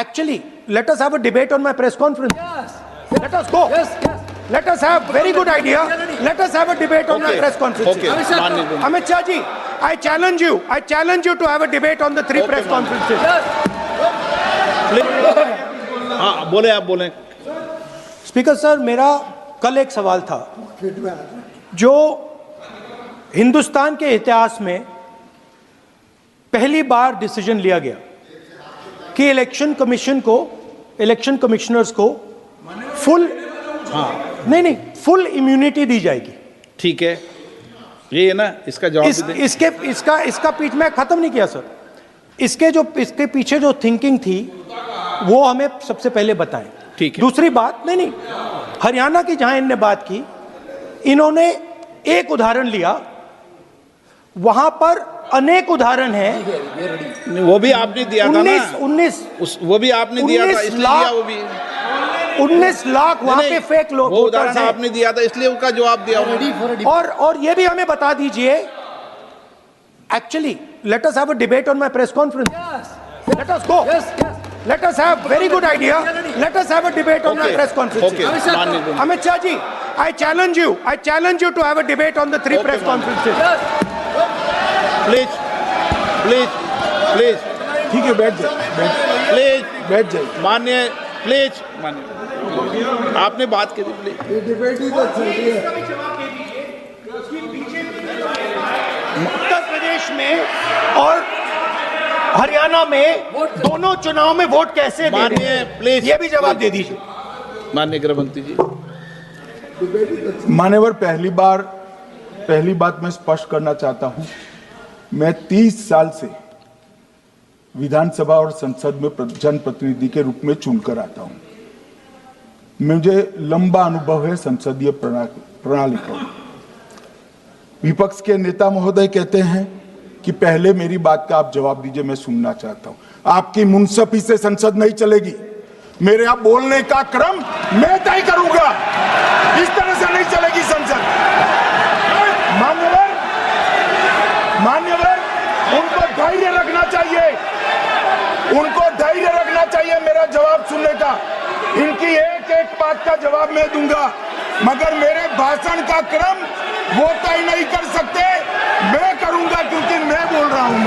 Actually, let us have a debate on my press conference. Yes. Let us go. Yes. Let us have very good idea. Let us have a debate on my press conference. Okay. Amit Shah ji, I challenge you to have a debate on the three press conferences. हाँ बोले, आप बोले। Speaker sir, मेरा कल एक सवाल था जो हिंदुस्तान के इतिहास में पहली बार डिसीजन लिया गया कि इलेक्शन कमिश्नर्स को फुल फुल इम्यूनिटी दी जाएगी। ठीक है, ये है ना, इसका जवाब इसका पीछे मैं खत्म नहीं किया सर। इसके पीछे जो थिंकिंग थी वो हमें सबसे पहले बताएं। ठीक है। दूसरी बात, नहीं हरियाणा की जहां इन्होंने बात की, इन्होंने एक उदाहरण लिया, वहां पर अनेक उदाहरण हैं। वो भी आपने दिया था ना, 19 वो भी आपने दिया था, इसलिए दिया वो भी 19 लाख वहां पे फेक लोग, वो उदाहरण आपने दिया था, इसलिए उसका जवाब दिया। और ये भी हमें बता दीजिए, actually let us have a debate on my press conference. Let us go. Let us have very good idea. Let us have a debate on my press conference. Amit Shah ji, I challenge you to have a debate on the three press conferences. Please. ठीक है, बैठ जाए। माननीय, please माननीय, आपने बात की थी, प्लीज। डिबेट ही तो चल रही है। उत्तर प्रदेश में और हरियाणा में दोनों चुनाव में वोट कैसे दे रहे हैं? प्लीज ये भी जवाब दे दीजिए। माननीय गृहमंत्री जी। मान्यवर, पहली बात मैं स्पष्ट करना चाहता हूं, मैं 30 साल से विधानसभा और संसद में जनप्रतिनिधि के रूप में चुनकर आता हूं। मुझे लंबा अनुभव है संसदीय प्रणाली का। विपक्ष के नेता महोदय कहते हैं कि पहले मेरी बात का आप जवाब दीजिए, मैं सुनना चाहता हूं। आपकी मुनसफी से संसद नहीं चलेगी। मेरे आप बोलने का क्रम मैं तय करूंगा, इस तरह से नहीं चलेगी संसद। मान्यवर, उनको धैर्य रखना चाहिए मेरा जवाब सुनने का। इनकी एक बात का जवाब मैं दूंगा, मगर मेरे भाषण का क्रम वो तय नहीं कर सकते, मैं करूंगा, क्योंकि मैं बोल रहा हूं।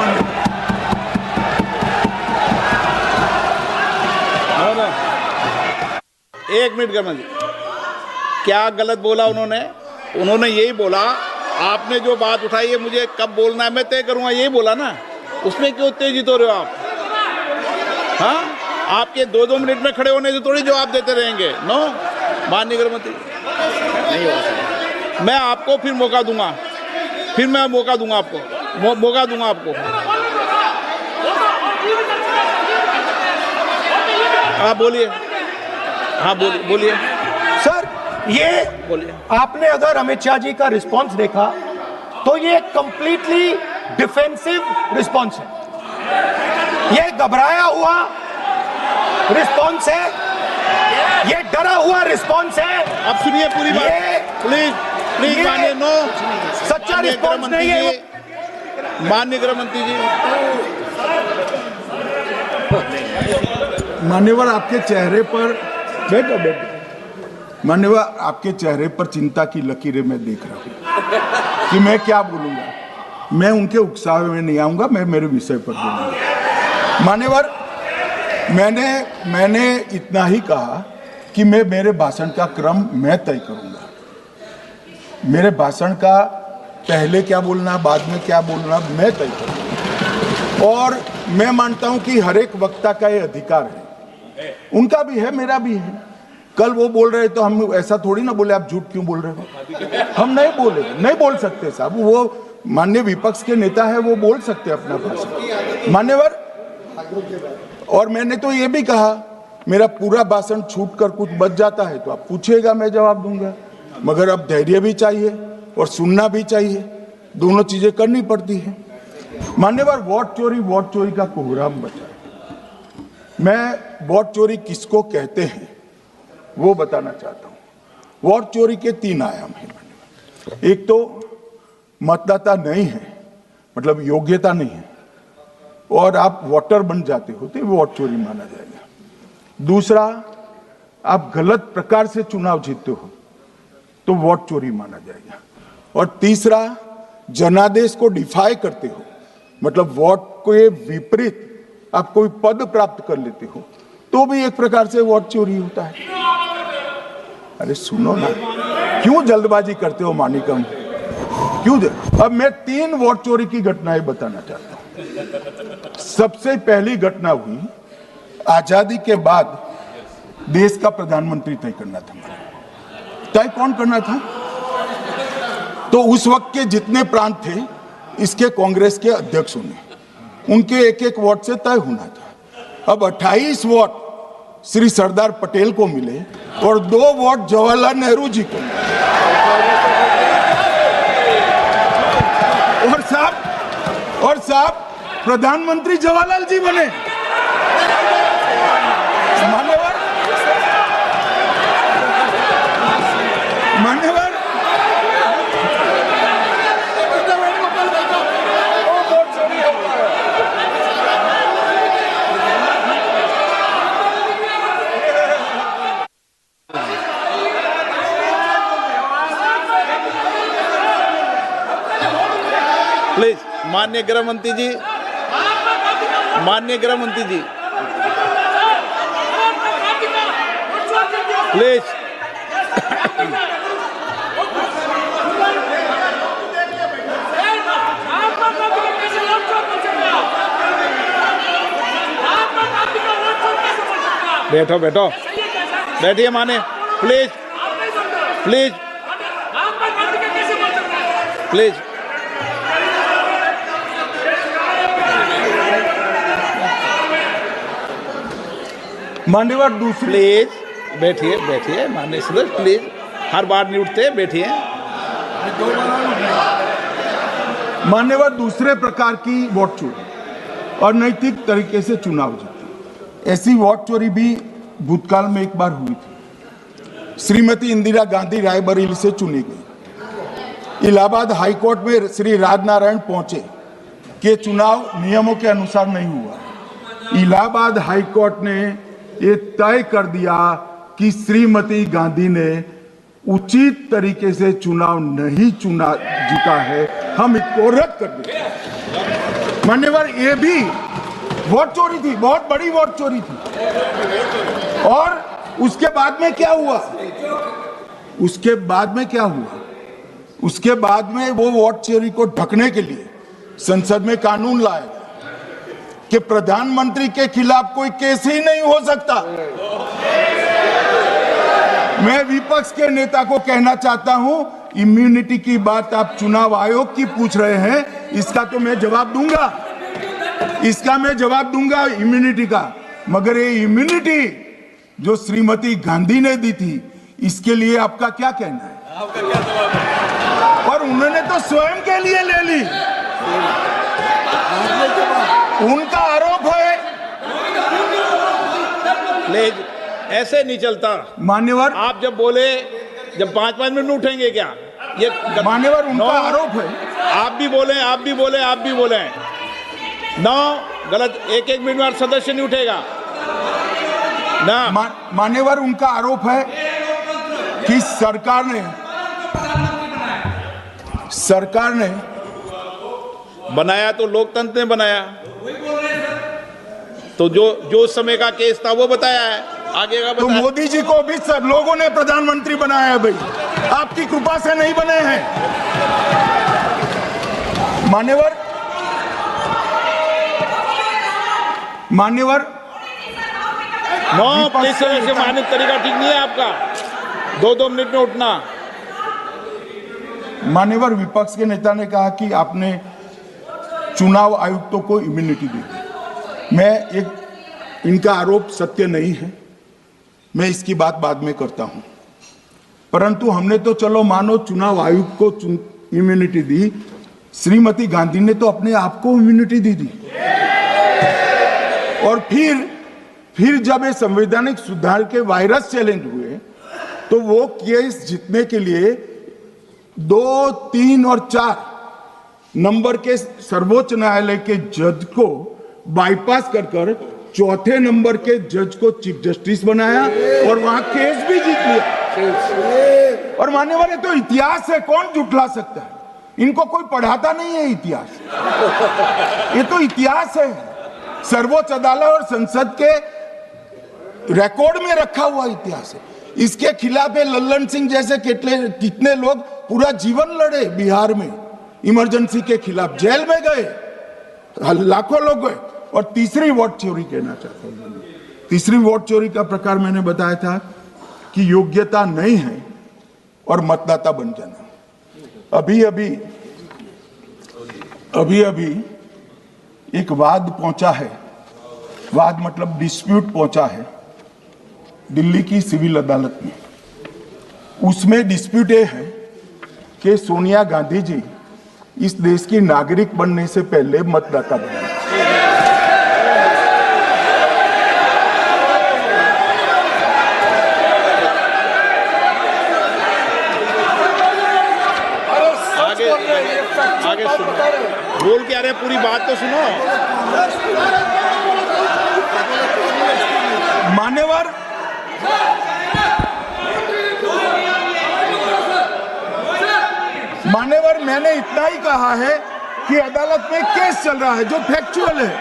एक मिनट गृहमंत्री, क्या गलत बोला उन्होंने यही बोला, आपने जो बात उठाई है मुझे कब बोलना है मैं तय करूंगा, यही बोला ना। उसमें क्यों उत्तेजित हो रहे हो आप? हाँ, आपके 2-2 मिनट में खड़े होने से थोड़ी जवाब देते रहेंगे। नो माननीय गृहमंत्री, नहीं हो सकता। मैं आपको फिर मौका दूंगा, आपको। आप बोलिए। हाँ बोलिए सर, ये बोलिए। आपने अगर अमित शाह जी का रिस्पांस देखा तो ये कंप्लीटली डिफेंसिव रिस्पांस है, ये घबराया हुआ रिस्पांस है, ये डरा हुआ रिस्पांस है। अब सुनिए पूरी बात, प्लीज मानिए। नो, सच्चा रिस्पांस नहीं है। माननीय गृहमंत्री जी। मान्यवर, आपके चेहरे पर बैठो। मान्यवर, आपके चेहरे पर चिंता की लकीरें मैं देख रहा हूं कि मैं क्या बोलूंगा। मैं उनके उकसावे में नहीं आऊंगा, मैं मेरे विषय पर बोलूंगा। मान्यवर, मैंने इतना ही कहा कि मेरे भाषण का क्रम मैं तय करूंगा। मेरे भाषण का पहले क्या बोलना, बाद में क्या बोलना, मैं तय करूंगा। और मैं मानता हूं कि हर एक वक्ता का ये अधिकार है, उनका भी है, मेरा भी है। कल वो बोल रहे तो हम ऐसा थोड़ी ना बोले आप झूठ क्यों बोल रहे हो। हम नहीं बोल सकते साहब, वो माननीय विपक्ष के नेता है, वो बोल सकते अपना भाषण। मान्यवर, और मैंने तो ये भी कहा, मेरा पूरा भाषण छूट कर कुछ बच जाता है तो आप पूछिएगा, मैं जवाब दूंगा। मगर अब धैर्य भी चाहिए और सुनना भी चाहिए, दोनों चीजें करनी पड़ती है। मान्यवर, वोट चोरी का कोहराम बचा। मैं वोट चोरी किसको कहते हैं वो बताना चाहता हूं। वोट चोरी के 3 आयाम हैं। एक तो मतदाता नहीं है, मतलब योग्यता नहीं है, और आप वोटर बन जाते हो तो वोट चोरी माना जाएगा। दूसरा, आप गलत प्रकार से चुनाव जीतते हो तो वोट चोरी माना जाएगा। और तीसरा, जनादेश को डिफाई करते हो, मतलब वोट के विपरीत आप कोई पद प्राप्त कर लेते हो तो भी एक प्रकार से वोट चोरी होता है। अरे सुनो ना, क्यों जल्दबाजी करते हो मानिकम, क्यों? अब मैं 3 वोट चोरी की घटनाएं बताना चाहता हूं। सबसे पहली घटना हुई आजादी के बाद, देश का प्रधानमंत्री तय करना था। तय कौन करना था? तो उस वक्त के जितने प्रांत थे, इसके कांग्रेस के अध्यक्षों ने, उनके एक एक वोट से तय होना था। अब 28 वोट श्री सरदार पटेल को मिले और 2 वोट जवाहरलाल नेहरू जी को मिले। और साहब प्रधानमंत्री जवाहरलाल जी बने। मान्यवर प्लीज, माननीय गृह मंत्री जी, माननीय गृह मंत्री जी, प्लीज। बैठो बैठो, बैठिए माने, प्लीज प्लीज प्लीज। मान्यवर दूसरी, प्लीज बैठिए बैठिए माननीय सदस्य, प्लीज, हर बार नहीं उठते, बैठिए। मान्यवर दूसरे प्रकार की वोट चोरी और नैतिक तरीके से चुनाव जीते, ऐसी वोट चोरी भी भूतकाल में एक बार हुई थी। श्रीमती इंदिरा गांधी रायबरेली से चुनी गई। इलाहाबाद हाईकोर्ट में श्री राजनारायण पहुंचे कि चुनाव नियमों के अनुसार नहीं हुआ। इलाहाबाद हाईकोर्ट ने ये तय कर दिया कि श्रीमती गांधी ने उचित तरीके से चुनाव नहीं जीता है, हम इसको रद्द कर देते। मान्यवर, ये भी वोट चोरी थी, बहुत बड़ी वोट चोरी थी। और उसके बाद में क्या हुआ? उसके बाद में वो वोट चोरी को ढकने के लिए संसद में कानून लाया कि प्रधानमंत्री के खिलाफ कोई केस ही नहीं हो सकता। मैं विपक्ष के नेता को कहना चाहता हूं, इम्यूनिटी की बात आप चुनाव आयोग की पूछ रहे हैं, इसका तो मैं जवाब दूंगा, इम्यूनिटी का। मगर ये इम्यूनिटी जो श्रीमती गांधी ने दी थी, इसके लिए आपका क्या कहना है? और उन्होंने तो स्वयं के लिए ले ली। उनका आरोप है। प्लीज, ऐसे नहीं चलता मान्यवर, आप जब बोले, जब 5-5 मिनट में उठेंगे क्या? ये मान्यवर, उनका आरोप है। आप भी बोले। 9 गलत, 1-1 मिनट में सदस्य नहीं उठेगा ना। मान्यवर, उनका आरोप है कि सरकार ने बनाया तो लोकतंत्र ने बनाया, तो जो समय का केस था वो बताया है, आगे का तो मोदी जी को भी सब लोगों ने प्रधानमंत्री बनाया है भाई, आपकी कृपा से नहीं बने हैं। मान्यवर, से माननीय तरीका ठीक नहीं है आपका, 2-2 मिनट में उठना। मान्यवर, विपक्ष के नेता ने कहा कि आपने चुनाव आयुक्तों को इम्यूनिटी दी। इनका आरोप सत्य नहीं है, मैं इसकी बात बाद में करता हूं। परंतु हमने तो चलो मानो चुनाव आयुक्त को इम्यूनिटी दी, श्रीमती गांधी ने तो अपने आप को इम्यूनिटी दी। और फिर जब ये संवैधानिक सुधार के वायरस चैलेंज हुए, तो वो केस जीतने के लिए 2, 3 और 4 नंबर के सर्वोच्च न्यायालय के जज को बाईपास कर चौथे नंबर के जज को चीफ जस्टिस बनाया और वहां केस भी जीत लिया। और मान्यवर ये तो इतिहास है, कौन जुटला सकता है? इनको कोई पढ़ाता नहीं है इतिहास, ये तो इतिहास है, सर्वोच्च अदालत और संसद के रिकॉर्ड में रखा हुआ इतिहास है। इसके खिलाफ लल्लन सिंह जैसे कितने लोग पूरा जीवन लड़े बिहार में, इमरजेंसी के खिलाफ जेल में गए, लाखों लोग गए। और तीसरी वोट चोरी कहना चाहता हूं, तीसरी वोट चोरी का प्रकार मैंने बताया था कि योग्यता नहीं है और मतदाता बन जाना। अभी अभी एक वाद पहुंचा है, वाद मतलब डिस्प्यूट पहुंचा है दिल्ली की सिविल अदालत में। उसमें डिस्प्यूट ये है कि सोनिया गांधी जी इस देश की नागरिक बनने से पहले मतदाता बने। आगे सुनो, बोल क्या रहे, पूरी बात तो सुनो। मान्यवर, मैंने इतना ही कहा है कि अदालत में केस चल रहा है जो फैक्चुअल है।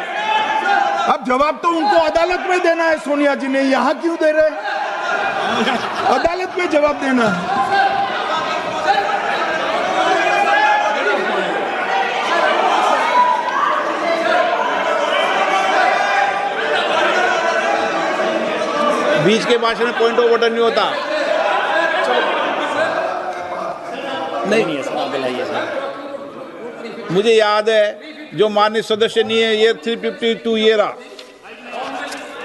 अब जवाब तो उनको अदालत में देना है, सोनिया जी ने यहां क्यों दे रहे? अदालत में जवाब देना है। बीच के भाषण में पॉइंट ऑफ ऑर्डर नहीं होता। नहीं है सर, मुझे याद है जो माननीय सदस्य नहीं है, ये 352 ये रहा,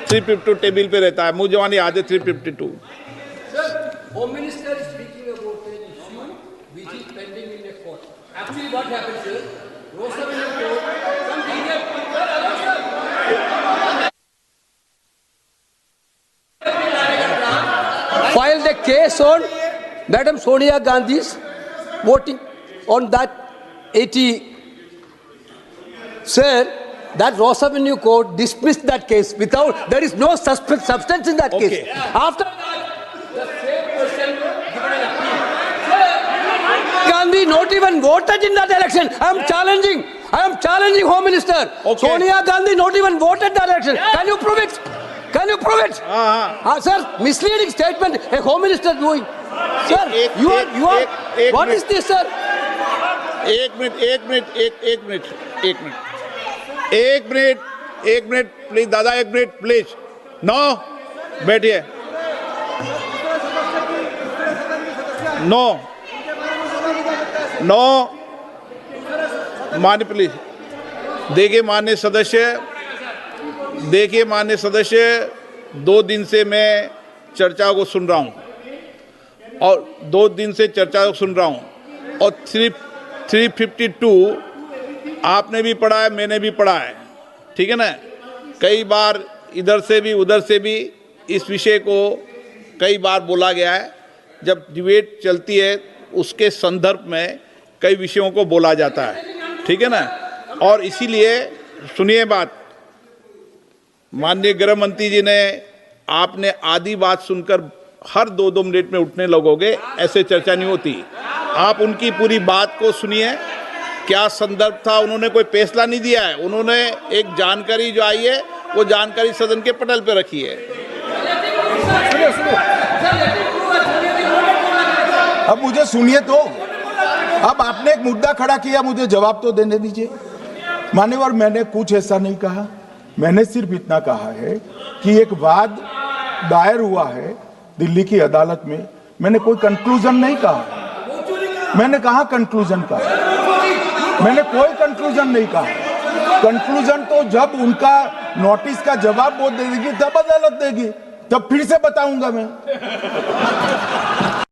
352 टेबल पे रहता है, मुझे वहां याद है 352। Home Minister is speaking about an issue which is pending in a court. Actually, what happens is, Rosavalli court, some senior filed a case on Madam Sonia Gandhi's voting on that 80. Sir, that Ross Avenue court dismissed that case without, there is no substance in that case. After the same person given an appeal. Gandhi not even voted in that election. I am challenging Home Minister. Okay. Sonia Gandhi not even voted that election. Can you prove it? Can you prove it? Sir, misleading statement a Home Minister doing. Sir, you are. What is this, sir? एक minute please दादा, एक minute please. No, बैठिए। No मान्य please. देखिए माननीय सदस्य, 2 दिन से मैं चर्चा को सुन रहा हूं और 2 दिन से चर्चा को सुन रहा हूं और 352 आपने भी पढ़ा है, मैंने भी पढ़ा है, ठीक है ना। कई बार इधर से भी उधर से भी इस विषय को कई बार बोला गया है। जब डिबेट चलती है उसके संदर्भ में कई विषयों को बोला जाता है, ठीक है ना। और इसीलिए सुनिए बात, माननीय गृह मंत्री जी ने, आपने आधी बात सुनकर हर 2-2 मिनट में उठने लगोगे, ऐसे चर्चा नहीं होती। आप उनकी पूरी बात को सुनिए, क्या संदर्भ था, उन्होंने कोई फैसला नहीं दिया है, उन्होंने एक जानकारी जो आई है वो जानकारी सदन के पटल पे रखी है। अब मुझे सुनिए तो, अब आपने एक मुद्दा खड़ा किया, मुझे जवाब तो देने दीजिए। मान्यवर, मैंने कुछ ऐसा नहीं कहा, मैंने सिर्फ इतना कहा है कि एक वाद दायर हुआ है दिल्ली की अदालत में, मैंने कोई कंक्लूजन नहीं कहा। मैंने कहा कंक्लूजन का, मैंने कोई कंक्लूजन नहीं कहा। कंक्लूजन तो जब उनका नोटिस का जवाब वो दे देगी तब अदालत देगी, तब फिर से बताऊंगा मैं।